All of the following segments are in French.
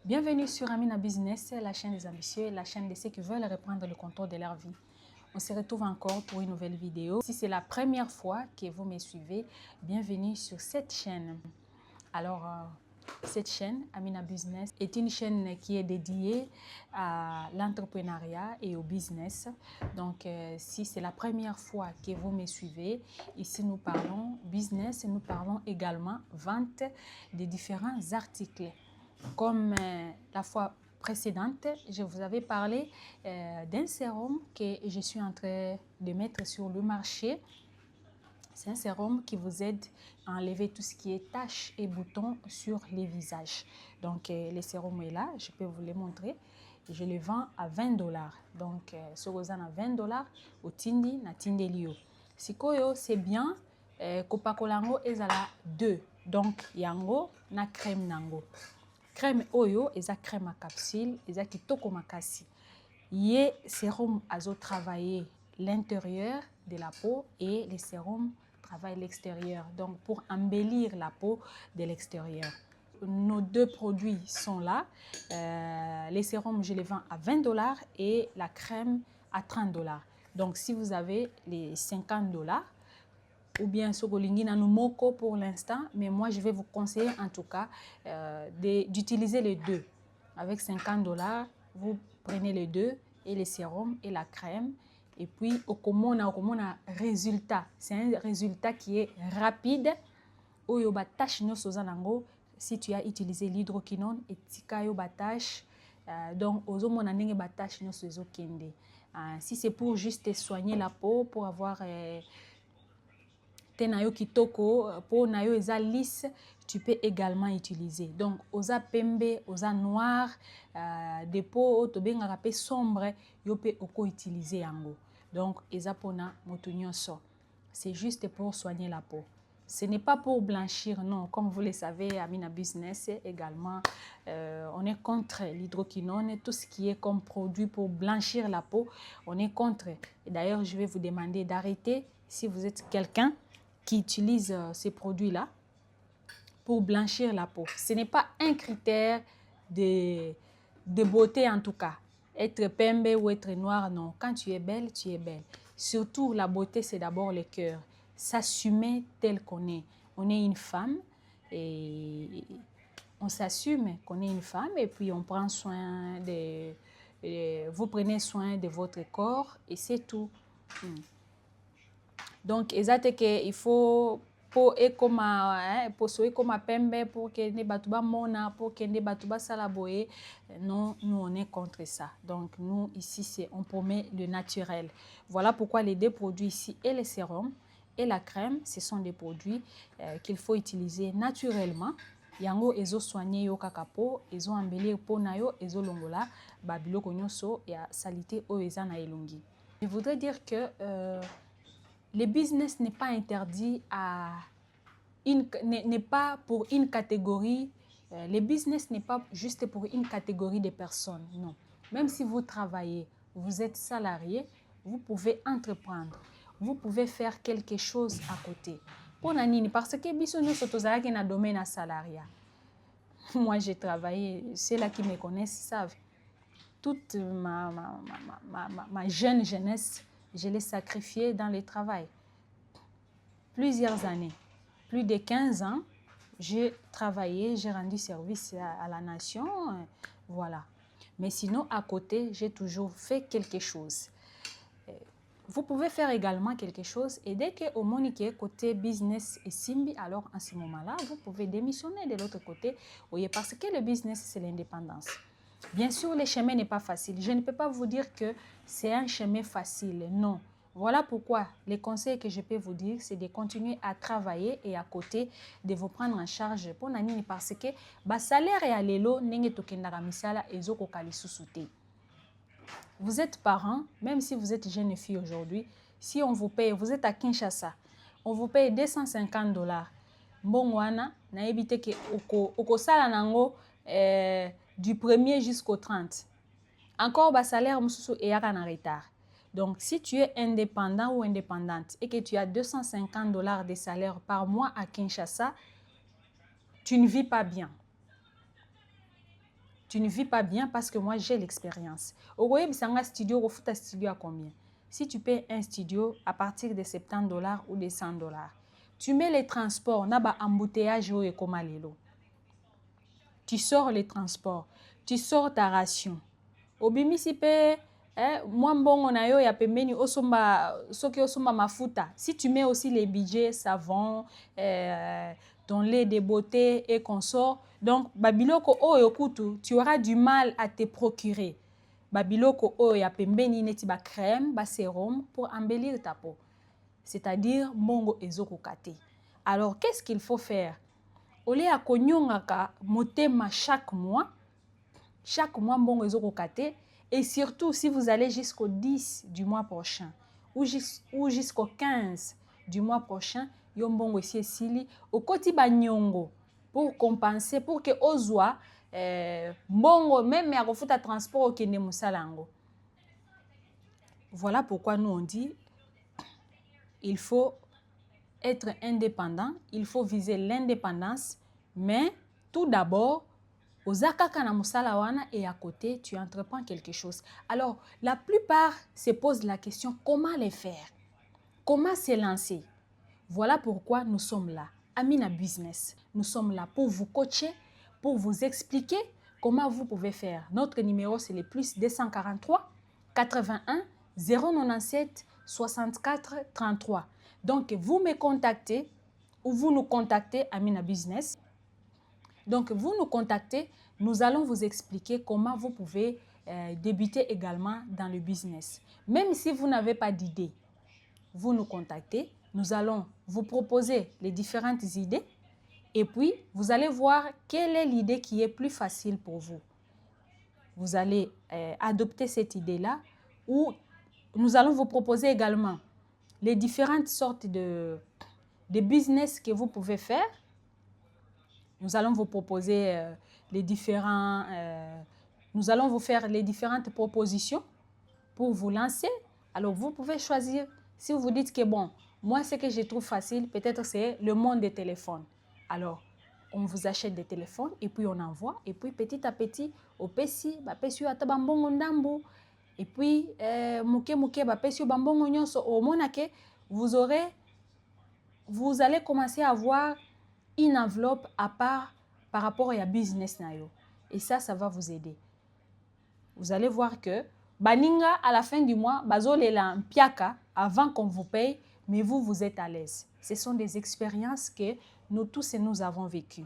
Bienvenue sur Amina Business, la chaîne des ambitieux, la chaîne de ceux qui veulent reprendre le contrôle de leur vie. On se retrouve encore pour une nouvelle vidéo. Si c'est la première fois que vous me suivez, bienvenue sur cette chaîne. Alors, cette chaîne, Amina Business, est une chaîne qui est dédiée à l'entrepreneuriat et au business. Donc, si c'est la première fois que vous me suivez, ici nous parlons business et nous parlons également vente des différents articles. Comme la fois précédente, je vous avais parlé d'un sérum que je suis en train de mettre sur le marché. C'est un sérum qui vous aide à enlever tout ce qui est taches et boutons sur les visages. Donc, le sérum est là, je peux vous le montrer. Je le vends à 20 $. Donc, ce que vous avez à 20 $, au Tindi, na Tindelio. Sikoyo, c'est bien. Kopakolango ezala 2. Donc, yango na crème nango. Crème oyo, eza crème à capsule, eza kitoko makasi. Ye sérum azo travailler l'intérieur de la peau et le sérum travaille l'extérieur. Donc, pour embellir la peau de l'extérieur. Nos deux produits sont là. Les sérums, je les vends à 20 $ et la crème à 30 $. Donc, si vous avez les 50 $, ou bien Sogolingi Nanomoko pour l'instant, mais moi je vais vous conseiller en tout cas d'utiliser les deux. Avec 50 $, vous prenez les deux, et les sérums et la crème, et puis au komona résultat. C'est un résultat qui est rapide. Oyo batache nyonso zanango, si tu as utilisé l'hydroquinone et tikayo batache, donc ozomona ndenge batache nyonso ezokende. Si c'est pour juste soigner la peau, pour avoir tenayo kitoko, pour nayo eza lisse, tu peux également utiliser. Donc, oza pembe, oza noir, des peaux to benga rapé sombre, yo pe oko utiliser yango. Donc, eza pona moto nyonso. C'est juste pour soigner la peau. Ce n'est pas pour blanchir, non. Comme vous le savez, Amina Business également, on est contre l'hydroquinone, tout ce qui est comme produit pour blanchir la peau, on est contre. Et d'ailleurs, je vais vous demander d'arrêter si vous êtes quelqu'un qui utilise ces produits-là pour blanchir la peau. Ce n'est pas un critère de beauté en tout cas. Être pembe ou être noir, non. Quand tu es belle, tu es belle. Surtout, la beauté, c'est d'abord le cœur. S'assumer tel qu'on est. On est une femme et on s'assume qu'on est une femme et puis on prend soin de... vous prenez soin de votre corps et c'est tout. Donc, il faut pour comme pembe pour que ne batuba mona pour que ne batuba salaboye. Non, nous on est contre ça. Donc nous ici on promet le naturel. Voilà pourquoi les deux produits ici et le sérum et la crème, ce sont des produits qu'il faut utiliser naturellement. Yango ezo soigner yo kakapo, ezo embellir po na yo, ezo longola babiloko nyonso ya salité o eza na elongi. Je voudrais dire que le business n'est pas interdit n'est pas pour une catégorie. Le business n'est pas juste pour une catégorie de personnes, non. Même si vous travaillez, vous êtes salarié, vous pouvez entreprendre. Vous pouvez faire quelque chose à côté. Pour Nanini, parce que bisogno sotozala qui na domaine salariat. Moi, j'ai travaillé, ceux-là qui me connaissent savent. Toute ma jeune jeunesse, je l'ai sacrifiée dans le travail. Plusieurs années, plus de 15 ans, j'ai travaillé, j'ai rendu service à la nation, voilà. Mais sinon, à côté, j'ai toujours fait quelque chose. Vous pouvez faire également quelque chose et dès que au monique côté business et simbi, alors en ce moment-là, vous pouvez démissionner de l'autre côté, oui, parce que le business, c'est l'indépendance. Bien sûr, le chemin n'est pas facile. Je ne peux pas vous dire que c'est un chemin facile, non. Voilà pourquoi les conseils que je peux vous dire, c'est de continuer à travailler et à côté de vous prendre en charge pour Nanini parce que le salaire est à l'élo, vous êtes parent, même si vous êtes jeune fille aujourd'hui, si on vous paye, vous êtes à Kinshasa, on vous paye 250 $. Bon, wana, na évité que oko sala nango du 1er jusqu'au 30. Encore bas salaire mususu et en retard. Donc, si tu es indépendant ou indépendante et que tu as 250 $ de salaire par mois à Kinshasa, tu ne vis pas bien. tu ne vis pas bien parce que moi j'ai l'expérience. Au Bisanga studio, au foot studio à combien? Si tu payes un studio à partir de 70 dollars ou de 100 dollars, tu mets les transports, naba embouteillage et komalelo. Tu sors les transports, tu sors ta ration. Obimisi pe moi bon on a yo ya pembeni osomba soki osomba mafuta. Si tu mets aussi les budgets savon, ton lait de beauté et consort, donc babiloko oyo kutu, tu auras du mal à te procurer. Babiloko oyo ya pembeni neti ba crème, ba sérum pour embellir ta peau. C'est-à-dire mongo ezoko kate. Alors qu'est-ce qu'il faut faire? Olé a konyongaka motema chaque mois mbongo ezoko kate. Et surtout, si vous allez jusqu'au 10 du mois prochain ou jusqu'au 15 du mois prochain, yombongo ici esili au koti banyongo pour compenser, pour que ozwa mbongo même ya kofuta transport okende musalango. Voilà pourquoi nous on dit il faut être indépendant, il faut viser l'indépendance, mais tout d'abord Ozakaka na musala wana et à côté, tu entreprends quelque chose. Alors, la plupart se posent la question, comment les faire? Comment se lancer? Voilà pourquoi nous sommes là, Amina Business. Nous sommes là pour vous coacher, pour vous expliquer comment vous pouvez faire. Notre numéro, c'est le plus 243 81 097 64 33. Donc, vous me contactez ou vous nous contactez, Amina Business. Donc, vous nous contactez, nous allons vous expliquer comment vous pouvez débuter également dans le business. Même si vous n'avez pas d'idée, vous nous contactez, nous allons vous proposer les différentes idées et puis vous allez voir quelle est l'idée qui est plus facile pour vous. Vous allez adopter cette idée-là ou nous allons vous proposer également les différentes sortes de business que vous pouvez faire. Nous allons vous proposer nous allons vous faire les différentes propositions pour vous lancer. Alors, vous pouvez choisir. Si vous dites que bon, moi, ce que je trouve facile, peut-être c'est le monde des téléphones. Alors, on vous achète des téléphones et puis on envoie. Et puis, petit à petit, au PESI, et puis, vous allez commencer à avoir une enveloppe à part par rapport à business nayo. Et ça va vous aider. Vous allez voir que baninga à la fin du mois, bazolela mpiaka avant qu'on vous paye, mais vous êtes à l'aise. Ce sont des expériences que nous tous et nous avons vécues.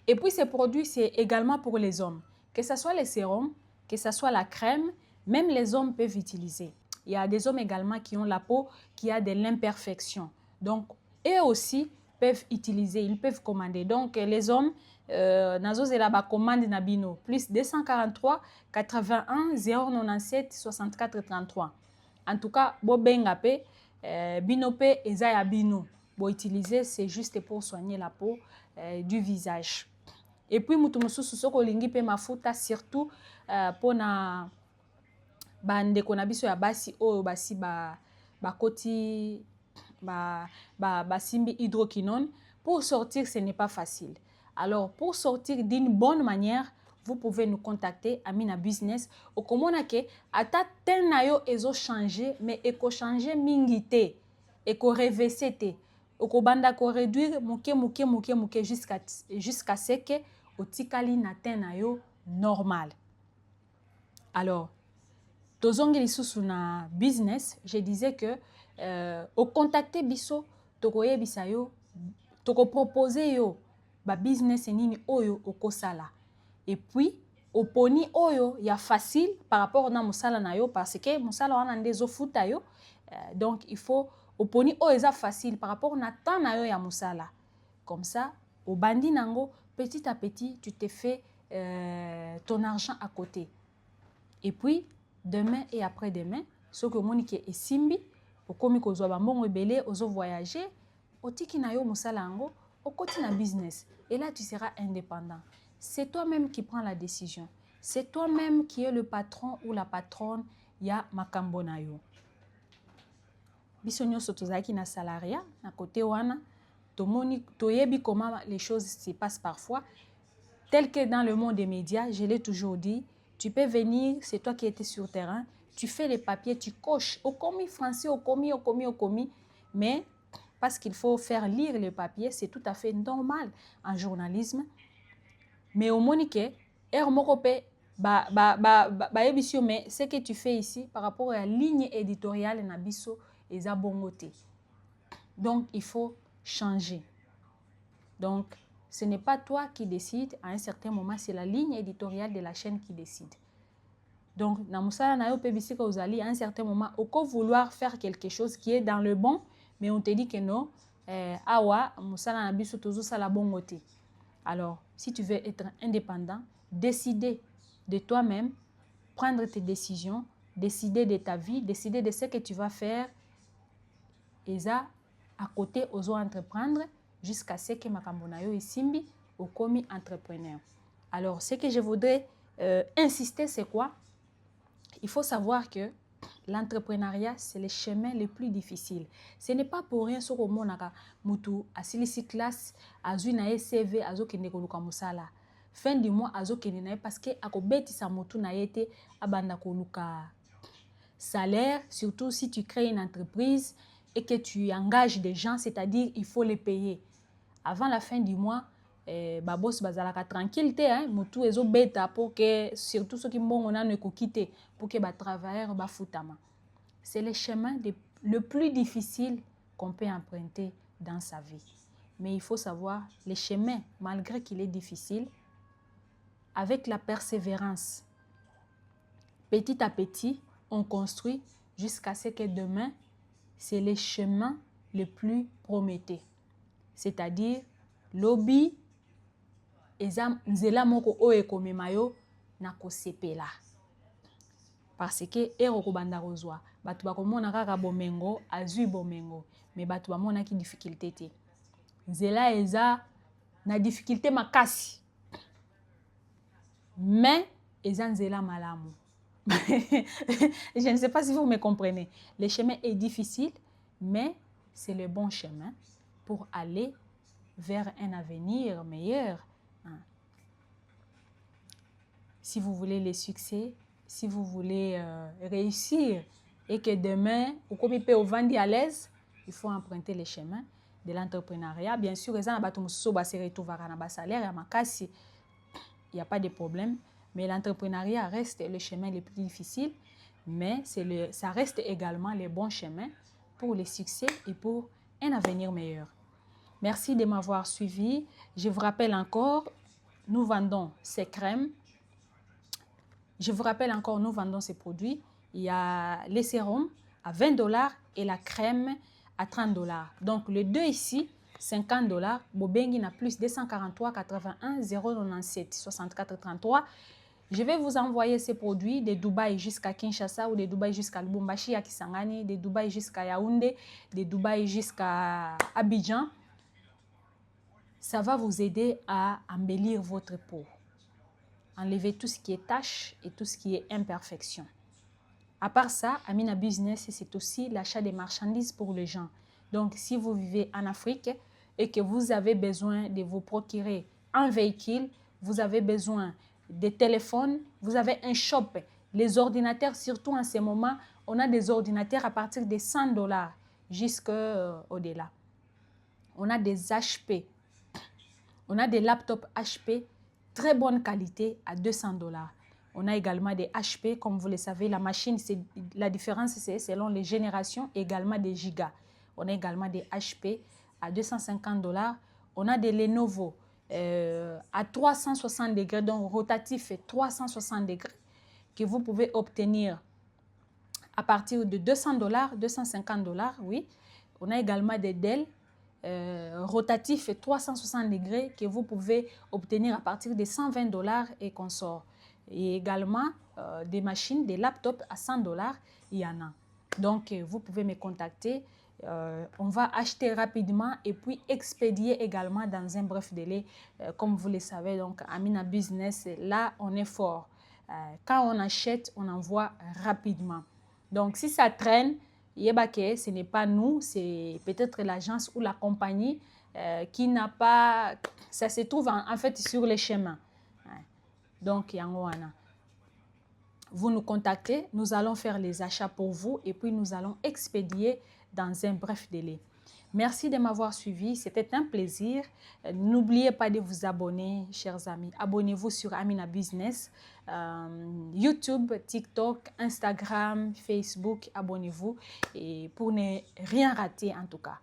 Et puis ces produits, c'est également pour les hommes. Que ce soit les sérums, que ce soit la crème, même les hommes peuvent utiliser. Il y a des hommes également qui ont la peau qui a de l'imperfection. Donc, eux aussi peuvent utiliser, ils peuvent commander. Donc, les hommes, nazo zela ba commande nabino plus 243 81 097 64 33. En tout cas, bo benga pe bino pe eza ya bino. Bo utiliser, c'est juste pour soigner la peau du visage. Et puis mutu mususu soko lingi pe mafuta surtout pour na bande kona biso ya basi oyo basi bakoti simbi hydroquinone. Pour sortir, ce n'est pas facile. Alors, pour sortir d'une bonne manière, vous pouvez nous contacter Amina Business. Au komona ke ata ten na yo ezo changer, mais eko changer mingite, eko revesete, eko banda ko réduire muke jusqu'à ce que otikali na ten na yo normal. Alors, tozongi lisusu na business, je disais que au contacter biso, tokoye bisayo, toko proposer yo ba business nini oyo okosala. Et puis oponi oyo ya facile par rapport na musala na yo parce que musala wana ndezo futa yo. Donc il faut oponi oyo eza facile par rapport na temps na yo ya musala. Comme ça, au bandi nango, petit à petit, tu te fais ton argent à côté. Et puis demain et après-demain, ce que monique est simbi, okomi kozwa bambongo ebele, ozo voyager, otiki na yo musala ngo, okoti na business. Et là, tu seras indépendant. C'est toi-même qui prends la décision. C'est toi-même qui es le patron ou la patronne ya makambo na yo. Biso nyonso tozalaki na salariat, na côté wana, tomoni toyebi comment les choses se passent parfois. tel que dans le monde des médias, je l'ai toujours dit, tu peux venir, c'est toi qui étais sur terrain, tu fais les papiers, tu coches au commis français, au commis, mais parce qu'il faut faire lire les papiers, c'est tout à fait normal en journalisme. Mais au monique, mais ce que tu fais ici par rapport à la ligne éditoriale nabiso et zabongote. Donc, il faut changer. Donc, ce n'est pas toi qui décides, à un certain moment, c'est la ligne éditoriale de la chaîne qui décide. Donc, à un certain moment, on peut vouloir faire quelque chose qui est dans le bon, mais on te dit que non, alors, si tu veux être indépendant, décider de toi-même, prendre tes décisions, décider de ta vie, décider de ce que tu vas faire, et ça, à côté, aux entreprendre, jusqu'à ce que Makambonayo et Simbi au commis entrepreneur. Alors, ce que je voudrais insister, c'est quoi? Il faut savoir que l'entrepreneuriat, c'est le chemin le plus difficile. Ce n'est pas pour rien que monaka mutu asilisi classe, azuna CV, azokende koluka musala. Fin du mois, azokende na parce que akobeti sa mutu na yete abanda koluka salaire, surtout si tu crées une entreprise et que tu engages des gens, c'est-à-dire il faut les payer. Avant la fin du mois, babos bazalaka tranquille hein, mutu ezo beta pour que surtout ceux qui mbongo na ne ko quitter pour que ba travailleurs ba futama. C'est le chemin le plus difficile qu'on peut emprunter dans sa vie. Mais il faut savoir le chemin, malgré qu'il est difficile, avec la persévérance, petit à petit, on construit jusqu'à ce que demain, c'est le chemin le plus prometteur. C'est-à-dire, lobby, nzela moko oyo ekomema yo na kosepela. Parce que eroko banda kozwa batu bakomona kaka bomengo azui bomengo mais batu bamona ki difficulté te. Nzela eza na difficulté makasi. Mais eza nzela malamu. Je ne sais pas si vous me comprenez. Le chemin est difficile, mais c'est le bon chemin pour aller vers un avenir meilleur. Si vous voulez le succès, si vous voulez réussir et que demain, vous vendez à l'aise, il faut emprunter le chemin de l'entrepreneuriat. Bien sûr, il n'y a pas de problème, mais l'entrepreneuriat reste le chemin le plus difficile, mais ça reste également le bon chemin pour le succès et pour un avenir meilleur. Merci de m'avoir suivi. Je vous rappelle encore, nous vendons ces crèmes. Je vous rappelle encore, nous vendons ces produits. Il y a les sérums à $20 et la crème à $30. Donc, les deux ici, $50. Bobengi na plus 243 81 097 64 33. Je vais vous envoyer ces produits de Dubaï jusqu'à Kinshasa ou de Dubaï jusqu'à Lubumbashi à Kisangani, de Dubaï jusqu'à Yaoundé, de Dubaï jusqu'à Abidjan. Ça va vous aider à embellir votre peau. Enlever tout ce qui est taches et tout ce qui est imperfection. À part ça, Amina Business, c'est aussi l'achat des marchandises pour les gens. Donc, si vous vivez en Afrique et que vous avez besoin de vous procurer un véhicule, vous avez besoin de téléphones, vous avez un shop. Les ordinateurs, surtout en ce moment, on a des ordinateurs à partir de $100 jusqu'au-delà. On a des HP. On a des laptops HP très bonne qualité à $200. On a également des HP, comme vous le savez, la machine, la différence c'est selon les générations, également des gigas. On a également des HP à $250. On a des Lenovo à 360 degrés, donc rotatif et 360 degrés, que vous pouvez obtenir à partir de $200, $250, oui. On a également des Dell rotatif et 360 degrés que vous pouvez obtenir à partir de $120 et consorts. Et également des machines, des laptops à $100, il y en a. Donc, vous pouvez me contacter. On va acheter rapidement et puis expédier également dans un bref délai. Comme vous le savez, donc Amina Business, là, on est fort. Quand on achète, on envoie rapidement. Donc, si ça traîne, ce n'est pas nous, c'est peut-être l'agence ou la compagnie qui n'a pas... Ça se trouve en fait sur le chemin. Donc, Yangoana. Vous nous contactez, nous allons faire les achats pour vous et puis nous allons expédier dans un bref délai. Merci de m'avoir suivi, c'était un plaisir. N'oubliez pas de vous abonner, chers amis. Abonnez-vous sur Amina Business, YouTube, TikTok, Instagram, Facebook. Abonnez-vous et pour ne rien rater en tout cas.